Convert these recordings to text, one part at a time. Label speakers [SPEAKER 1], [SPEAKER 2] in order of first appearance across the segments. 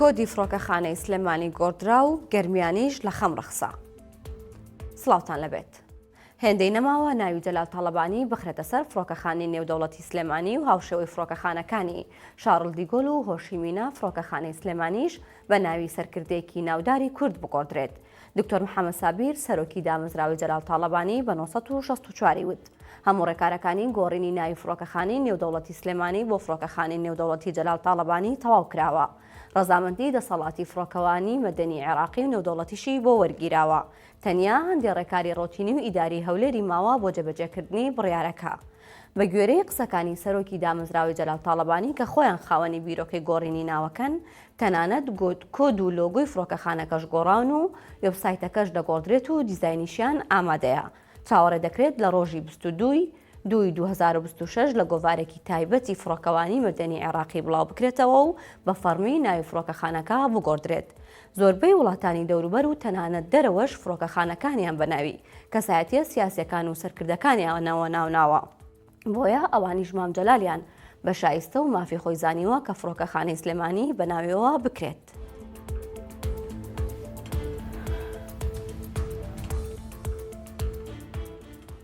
[SPEAKER 1] کۆدی فڕۆکەخانەی سلێمانی گۆڕدرا و گەرمیانیش لە خەم ڕەخسا. سڵاوتان لەبێت. هێندەی نەماوە ناوی جەلال تاڵەبانی بخرێتە سەر فڕۆکەخانەی نێودەوڵەتی سلێمانی و هاوشێوەی فڕۆکەخانەکانی شارڵ دیگۆل و هۆشیمینە فڕۆکەخانەی سلێمانیش بە ناوی سەرکردەیەکی ناوداری کورد بگۆڕدرێت. دکتۆر محەممەد سابیر سەرۆکی دامەزراوی جەلال تاڵەبانی بە 1964 وت. هەموو ڕێکارەکانی گۆڕینی ناوی فڕۆکەخانەی نێودەوڵەتی سلێمانی بۆ فڕۆکەخانەی نێودەوڵەتی جەلال تاڵەبانی تەواو کراوە. ڕەزامەندی دەسەڵاتی فڕۆکەوانی مەدەنی عێراقی و نێودەوڵەتیشی بۆ وەرگیراوە. تەنیا هەندێک ڕێکاری ڕۆتینی و ئیداری هەولێری ماوە بۆ جێبەجێکردنی بڕیارەکە. بە گوێرەی قسەکانی سەرۆکی دامەزراوی جەلال تاڵەبانی کە خۆیان خاوەنی بیرۆکەی گۆڕینی ناوەکەن، تەنانەت کۆد و لۆگۆی فڕۆکەخانەکەش گۆڕاون و وێبسایتەکەش دەگۆڕدرێت و دیزاینیشیان ئامادەیە. چاوەڕێ دەکرێت لە ڕۆژی 22 2026 لە گۆڤارێکی تایبەتی فڕۆکەوانی مەدەنی عێراقی بڵاو بکرێتەوە و بە فەرمی ناوی فڕۆکەخانەکە بگۆڕدرێت. زۆربەی وڵاتانی دەوروبەر و تەنانەت دەرەوەش فڕۆکەخانەکانیان بەناوی کەسایەتیە سیاسیەکان و سەرکردەکانیانەوە ناوناوە. بۆیە ئەوانیش مام جەلالیان بە شایستە و مافی خۆی زانیوە کە فڕۆکەخانەی سلێمانی بەناویەوە بکرێت.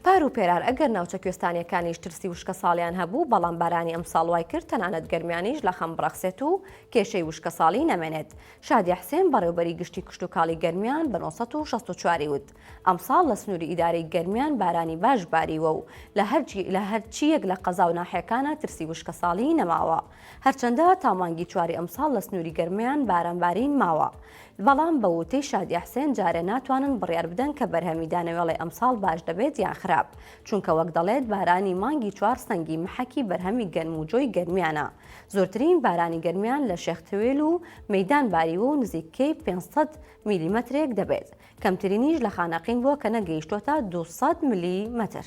[SPEAKER 1] پار و پێرار ئەگەر ناوچە کوێستانیەکانیش ترسی وشکە ساڵیان هەبوو، بەڵام بارانی ئەم ساڵ وای کرد تەنانەت گەرمیانیش لە خەم بڕەخسێت و کێشەی وشکە ساڵی نەمێنێت. شادی حسێن بەڕێوەبەری گشتی کشت و کاڵی گەرمیان بە 1964 وت. ئەم ساڵ لە سنووری ئیدارەی گەرمیان بارانی باش باریوە و لە هەرچیەک لە قەزا و ناحیەکانە ترسی وشکە ساڵی نەماوە. هەرچەندە تا مانگی چواری ئەم ساڵ لە سنووری گەرمیان بارانبارین ماوە. بەڵام بە وتەی شادی حسێن جارێ ناتوانن بڕیار بدەن کە بەرهەمی دانەوێڵی ئەمساڵ باش دەبێت یان خراپ، چونکە وەک دەڵێت بارانی مانگی چوار سەنگی محەکی بەرهەمی گەرموجۆی گەرمیانە. زۆرترین بارانی گەرمیان لە شێختەوێل و مەیدان باریوە و نزیکەی 500 میلیمەترێک دەبێت. کەمترینیش لە خانەقین بووە کە نەگەیشتۆتە 200 میلیمەتر.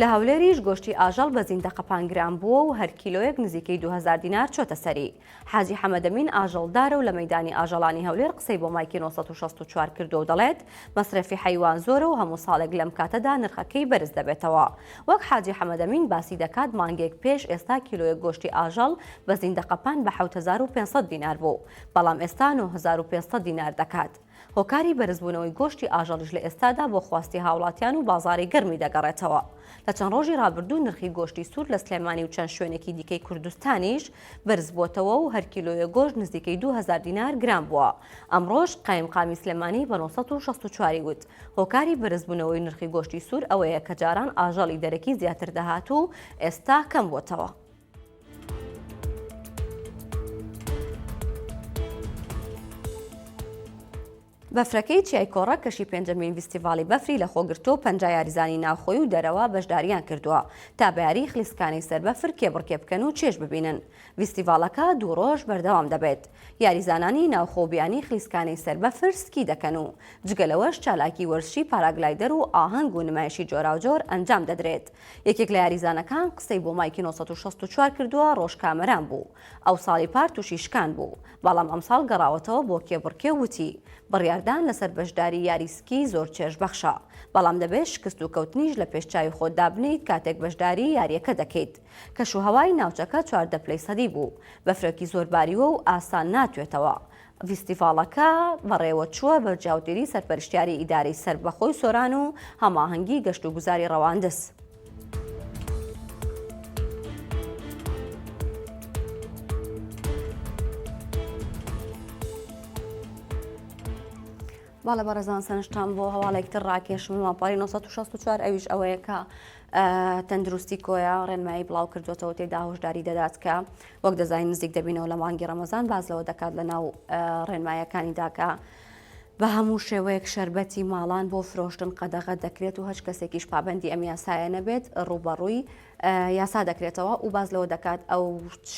[SPEAKER 1] لە هەولێریش گۆشتی ئاژەڵ بە زیندەقە 5 گرام بووە و هەر کیلۆیەک نزیکەی 2000 دینار چۆتە سەری. حاجی حەمەدەمین ئاژەڵدارە و لە مەیدانی ئاژەڵانی هەولێر قسەی بۆ مایکی 1964 کردو و دەڵێت مەسرەفی حەیوان زۆرە و هەموو ساڵێک لەم کاتەدا نرخەکەی بەرز دەبێتەوە. وەک حاجی حەمەدەمین باسی دەکات مانگێک پێش ئێستا کیلۆیەک گۆشتی ئاژەڵ بە زیندەقەپان بە 7500 دینار بوو، بەڵام ئێستا 9500 دینار دەکات. هۆکاری بەرزبوونەوەی گۆشتی ئاژەڵیش لە ئێستادا بۆ خواستی هاوڵاتیان و بازاری گەرمی دەگەڕێتەوە. لە چەند ڕۆژی ڕابردوو نرخی گۆشتی سوور لە سلێمانی و چەند شوێنێکی دیکەی کوردستانیش بەرز بووەتەوە و هەر کیلۆیە گۆشت نزیکەی 2000 دینار گرام بووە. ئەمڕۆژ قایمقامی سلێمانی بە 1964 وت. هۆکاری بەرزبوونەوەی نرخی گۆشتی سوور ئەوەیە کە جاران ئاژەڵی دەرەکی زیاتر دەهات و ئێستا کەم بووەتەوە. بەفرەکەی چیای کۆڕە کەشی پێنجەمین فیستیڤاڵی بەفری لە خۆگرتۆ 50 یاریزانی ناوخۆی و دەرەوە بەشداریان کردووە تا بە یاری خلیسکانی سەربەفر کێبڕکێ بکەن و چێژ ببینن. فیستیڤاڵەکە 2 ڕۆژ بەردەوام دەبێت. یاریزانانی ناوخۆبیانی خلیسکانی سەربەفر سکی دەکەن و جگەلەوەش چالاکی وەرزشی پاراگلایدەر و ئاهەنگ و نمایشی جۆراوجۆر ئەنجام دەدرێت. یەکێک لە یاریزانەکان قسەی بۆ مایکی 1964 کردووە ڕۆژکامەران بوو. ئەو ساڵی پار تووشی شکان بوو، بەڵام ئەمساڵ گەڕاوەتەوە بۆ کێبڕکێ وتی بڕیاردان لەسەر بەشداری یاریسکی زۆر چێژبەخشە، بەڵام دەبێت شکست و کەوتنیش لە پێشچاوی خۆتدا بنیت کاتێک بەشداری یاریەکە دەکەیت. کەشوهەوای ناوچەکە 4 پلەی سەدی بوو، بەفرێکی زۆر باریوە و ئاسان ناتوێتەوە. فیستیڤاڵەکە بەڕێوە چووە بە جاوتێری سەرپەرشتیاری ئیداری سەربەخۆی سۆران و هەماهەنگی گەشت و گوزاری ڕەواندز. باڵە بەڕێزان سەنشتان بۆ هەواڵێکتر ڕاکێشم ماپاری 1964 ئەویش ئەوەیە کە تەندروستی کۆیە ڕێنمایی بڵاو کردوێتەوە تێدا هۆشداری دەدات کە وەک دەزانین نزیک دەبینەوە لە مانگی ڕەمەزان باز لەوە دەکات لە ناو ڕێنمایەکانیدا کە بە هەموو شێوەیەک شەربەتی ماڵان بۆ فرۆشتن قەدەغە دەکرێت و هەچ کەسێکیش پابەندی ئەم یاسایە نەبێت ڕوبەڕووی یاسا دەکرێتەوە و باز لەوە دەکات ئەو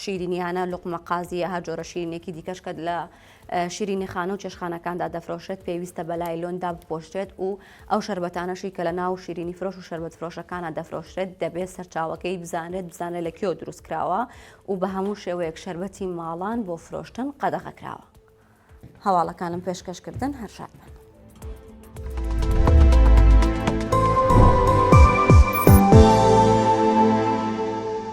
[SPEAKER 1] شیرینیانە لوقمە قازیە هە جۆرە شیرینێکی دیکەش کە لە شیرینی خانە و چێشخانەکاندا دەفرۆشێت پێویستە بەلای لۆندا بپۆشتێت و ئەو شەربەتانەشی کە لە ناو شیرینی فرۆش و شەربەت فرۆشەکانە دەفرۆشرێت دەبێت سەرچاوەکەی بزانێت لە کێوە دروست کراوە و بە هەموو شێوەیەک شەربەتی ماڵان بۆ فرۆشتن قەدەغە کراوە. هەواڵەکانم پێشکەشکردن هەر شادمە.